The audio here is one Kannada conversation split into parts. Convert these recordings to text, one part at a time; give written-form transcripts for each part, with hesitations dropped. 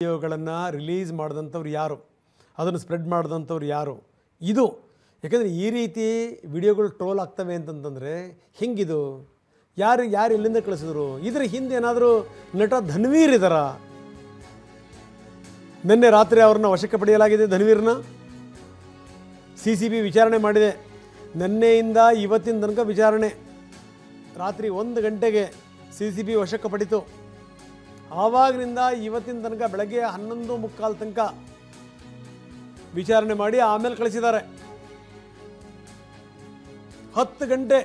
ವಿಡಿಯೋಗಳನ್ನು ರಿಲೀಸ್ ಮಾಡಿದಂಥವ್ರು ಯಾರು, ಅದನ್ನು ಸ್ಪ್ರೆಡ್ ಮಾಡಿದಂಥವ್ರು ಯಾರು, ಇದು ಯಾಕಂದರೆ ಈ ರೀತಿ ವಿಡಿಯೋಗಳು ಟ್ರೋಲ್ ಆಗ್ತವೆ ಅಂತಂತಂದರೆ ಹೆಂಗಿದು, ಯಾರು ಎಲ್ಲಿಂದ ಕಳಿಸಿದ್ರು? ಇದರ ಹಿಂದೆ ಏನಾದರೂ ನಟ ಧನ್ವೀರ್ ಇದ್ದಾರಾ? ನಿನ್ನೆ ರಾತ್ರಿ ಅವ್ರನ್ನ ವಶಕ್ಕೆ ಪಡೆಯಲಾಗಿದೆ. ಧನ್ವೀರ್ನ CCB ವಿಚಾರಣೆ ಮಾಡಿದೆ. ನಿನ್ನೆಯಿಂದ ಇವತ್ತಿನ ತನಕ ವಿಚಾರಣೆ. ರಾತ್ರಿ 1 ಗಂಟೆಗೆ CCB ವಶಕ್ಕೆ ಪಡಿತು. ಆವಾಗಿನಿಂದ ಇವತ್ತಿನ ತನಕ ಬೆಳಗ್ಗೆ 11:45 ತನಕ ವಿಚಾರಣೆ ಮಾಡಿ ಆಮೇಲೆ ಕಳಿಸಿದ್ದಾರೆ. 10 ಗಂಟೆ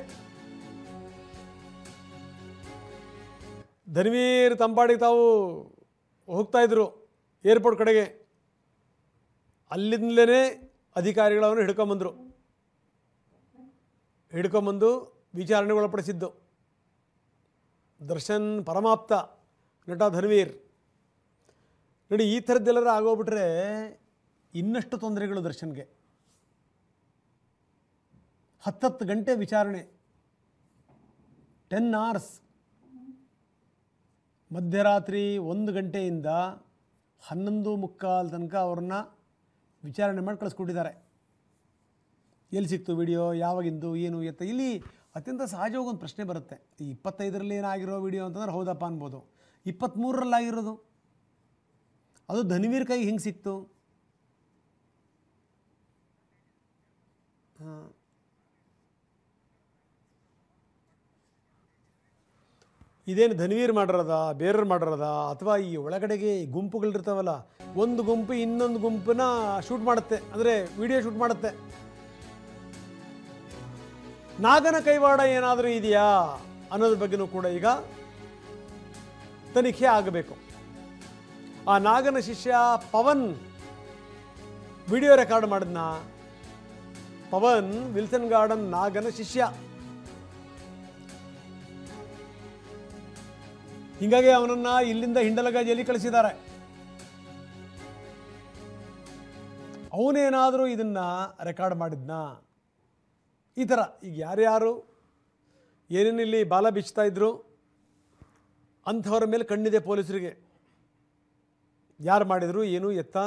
ಧನ್ವೀರ್ ತಂಪಾಡಿಗೆ ತಾವು ಹೋಗ್ತಾಯಿದ್ರು ಏರ್ಪೋರ್ಟ್ ಕಡೆಗೆ. ಅಲ್ಲಿಂದಲೇ ಅಧಿಕಾರಿಗಳವನು ಹಿಡ್ಕೊಂಬಂದು ವಿಚಾರಣೆಗೊಳಪಡಿಸಿದ್ದು. ದರ್ಶನ್ ಪರಮಾಪ್ತ ನಟ ಧನ್ವೀರ್ ನೋಡಿ, ಈ ಥರದ್ದೆಲ್ಲರ ಆಗೋಗ್ಬಿಟ್ರೆ ಇನ್ನಷ್ಟು ತೊಂದರೆಗಳು ದರ್ಶನ್ಗೆ. 10 ಗಂಟೆ ವಿಚಾರಣೆ, 10 hours. ಮಧ್ಯರಾತ್ರಿ 1 ಗಂಟೆಯಿಂದ 11:45 ತನಕ ಅವ್ರನ್ನ ವಿಚಾರಣೆ ಮಾಡಿ ಕಳಿಸ್ಕೊಟ್ಟಿದ್ದಾರೆ. ಎಲ್ಲಿ ಸಿಕ್ತು ವಿಡಿಯೋ, ಯಾವಾಗಿಂದು, ಏನು ಎತ್ತ. ಇಲ್ಲಿ ಅತ್ಯಂತ ಸಹಜವಾಗಿ ಒಂದು ಪ್ರಶ್ನೆ ಬರುತ್ತೆ. ಈ 25ರಲ್ಲಿ ಏನಾಗಿರೋ ವಿಡಿಯೋ ಅಂತಂದ್ರೆ ಹೌದಪ್ಪ ಅನ್ಬೋದು. 23ರಲ್ಲಿ ಆಗಿರೋದು ಅದು ಧನ್ವೀರ್ ಕೈಗೆ ಹೆಂಗೆ ಸಿಕ್ತು? ಇದೇನು ಧನ್ವೀರ್ ಮಾಡಿರೋದ, ಬೇರೆಯವ್ರು ಮಾಡಿರೋದ, ಅಥವಾ ಈ ಒಳಗಡೆಗೆ ಗುಂಪುಗಳಿರ್ತಾವಲ್ಲ, ಒಂದು ಗುಂಪು ಇನ್ನೊಂದು ಗುಂಪನ್ನ ಶೂಟ್ ಮಾಡುತ್ತೆ, ಅಂದರೆ ವಿಡಿಯೋ ಶೂಟ್ ಮಾಡುತ್ತೆ. ನಾಗನ ಕೈವಾಡ ಏನಾದರೂ ಇದೆಯಾ ಅನ್ನೋದ್ರ ಬಗ್ಗೆನೂ ಕೂಡ ಈಗ ತನಿಖೆ ಆಗಬೇಕು. ಆ ನಾಗನ ಶಿಷ್ಯ ಪವನ್ ವಿಡಿಯೋ ರೆಕಾರ್ಡ್ ಮಾಡಿದ್ನ. ಪವನ್ ವಿಲ್ಸನ್ ಗಾರ್ಡನ್ ನಾಗನ ಶಿಷ್ಯ. ಹೀಗಾಗಿ ಅವನನ್ನ ಇಲ್ಲಿಂದ ಹಿಂಡಲಗ ಜೈಲಿಗೆ ಕಳಿಸಿದ್ದಾರೆ. ಅವನೇನಾದರೂ ಇದನ್ನ ರೆಕಾರ್ಡ್ ಮಾಡಿದ್ನ? ಈ ಥರ ಈಗ ಯಾರ್ಯಾರು ಏನೇನಿಲ್ಲಿ ಬಾಲ ಬಿಚ್ತಾ ಇದ್ರು ಅಂಥವ್ರ ಮೇಲೆ ಕಣ್ಣಿದೆ ಪೊಲೀಸರಿಗೆ. ಯಾರು ಮಾಡಿದರು, ಏನು ಎತ್ತ,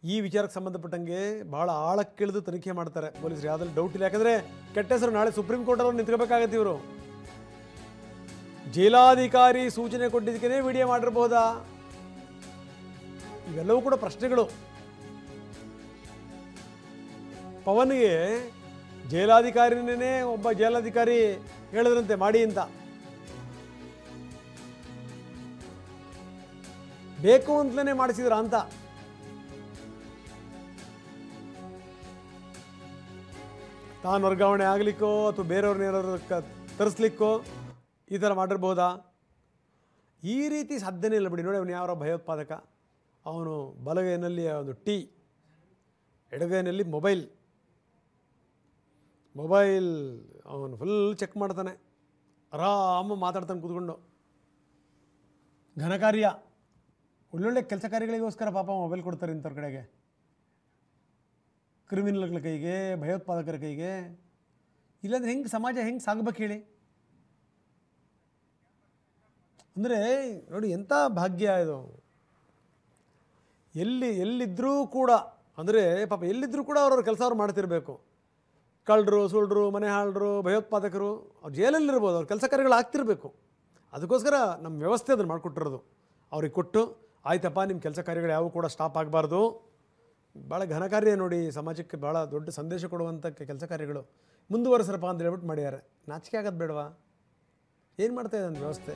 ಈ ವಿಚಾರಕ್ಕೆ ಸಂಬಂಧಪಟ್ಟಂಗೆ ಭಾಳ ಆಳಕ್ಕಿಳಿದು ತನಿಖೆ ಮಾಡ್ತಾರೆ ಪೊಲೀಸರು. ಯಾವುದ್ರಲ್ಲಿ ಡೌಟ್ ಇಲ್ಲ. ಯಾಕಂದರೆ ಕೆಟ್ಟ ಹೆಸರು ನಾಳೆ ಸುಪ್ರೀಂ ಕೋರ್ಟಲ್ಲಿ ನಿಂತ್ಕೋಬೇಕಾಗತ್ತೆ ಇವರು. ಜೈಲಾಧಿಕಾರಿ ಸೂಚನೆ ಕೊಟ್ಟಿದ್ದಕ್ಕೇ ವಿಡಿಯೋ ಮಾಡಿರ್ಬೋದಾ? ಇವೆಲ್ಲವೂ ಕೂಡ ಪ್ರಶ್ನೆಗಳು. ಪವನ್ಗೆ ಜೈಲಾಧಿಕಾರಿನೇ ಒಬ್ಬ ಜೈಲಾಧಿಕಾರಿ ಹೇಳಿದ್ರಂತೆ ಮಾಡಿ ಅಂತ. ಬೇಕು ಅಂತಲೇ ಮಾಡಿಸಿದ್ರ ಅಂತ. ತಾನು ವರ್ಗಾವಣೆ ಆಗಲಿಕ್ಕೋ ಅಥವಾ ಬೇರೆಯವ್ರನ್ನೇನಾದ್ರು ತರಿಸ್ಲಿಕ್ಕೋ ಈ ಥರ ಮಾಡಿರ್ಬೋದಾ? ಈ ರೀತಿ ಸಾಧ್ಯನೇ ಇಲ್ಲ ಬಿಡಿ. ನೋಡಿ, ಅವನು ಯಾವ ಭಯೋತ್ಪಾದಕ, ಅವನು ಬಲಗೈನಲ್ಲಿ ಒಂದು ಟೀ, ಎಡಗೈನಲ್ಲಿ ಮೊಬೈಲ್ ಅವನು ಫುಲ್ ಚೆಕ್ ಮಾಡ್ತಾನೆ, ಆರಾಮ ಮಾತಾಡ್ತಾನೆ ಕೂತ್ಕೊಂಡು. ಘನಕಾರ್ಯ, ಒಳ್ಳೊಳ್ಳೆ ಕೆಲಸ ಕಾರ್ಯಗಳಿಗೋಸ್ಕರ ಪಾಪ ಮೊಬೈಲ್ ಕೊಡ್ತಾರೆ ಇಂಥವ್ರ ಕಡೆಗೆ, ಕ್ರಿಮಿನಲ್ಗಳ ಕೈಗೆ, ಭಯೋತ್ಪಾದಕರ ಕೈಗೆ. ಇಲ್ಲಾಂದ್ರೆ ಹೆಂಗೆ ಸಮಾಜ ಹೆಂಗೆ ಸಾಗಬೇಕು ಹೇಳಿ? ಅಂದರೆ ನೋಡಿ ಎಂಥ ಭಾಗ್ಯ ಇದು. ಎಲ್ಲಿದ್ದರೂ ಕೂಡ, ಅಂದರೆ ಪಾಪ ಎಲ್ಲಿದ್ದರೂ ಕೂಡ ಅವ್ರವ್ರ ಕೆಲಸ ಅವ್ರು ಮಾಡ್ತಿರ್ಬೇಕು. ಕಳ್ಳರು, ಸುಳ್ಳರು, ಮನೆ ಹಾಳರು, ಭಯೋತ್ಪಾದಕರು ಅವ್ರು ಜೈಲಲ್ಲಿರ್ಬೋದು, ಅವ್ರ ಕೆಲಸ ಕಾರ್ಯಗಳು ಆಗ್ತಿರ್ಬೇಕು. ಅದಕ್ಕೋಸ್ಕರ ನಮ್ಮ ವ್ಯವಸ್ಥೆ ಅದನ್ನು ಮಾಡಿಕೊಟ್ಟಿರೋದು. ಅವ್ರಿಗೆ ಕೊಟ್ಟು ಆಯ್ತಪ್ಪ ನಿಮ್ಮ ಕೆಲಸ ಕಾರ್ಯಗಳು ಯಾವೂ ಕೂಡ ಸ್ಟಾಪ್ ಆಗಬಾರ್ದು. ಭಾಳ ಘನಕಾರ್ಯ ನೋಡಿ, ಸಮಾಜಕ್ಕೆ ಭಾಳ ದೊಡ್ಡ ಸಂದೇಶ ಕೊಡುವಂಥ ಕೆಲಸ ಕಾರ್ಯಗಳು ಮುಂದುವರೆಸ್ರಪ್ಪ ಅಂತ ಹೇಳ್ಬಿಟ್ಟು ಮಾಡಿದ್ದಾರೆ. ನಾಚಿಕೆ ಆಗೋದು ಬೇಡವಾ? ಏನು ಮಾಡ್ತಾಯಿದೆ ನನ್ನ ವ್ಯವಸ್ಥೆ?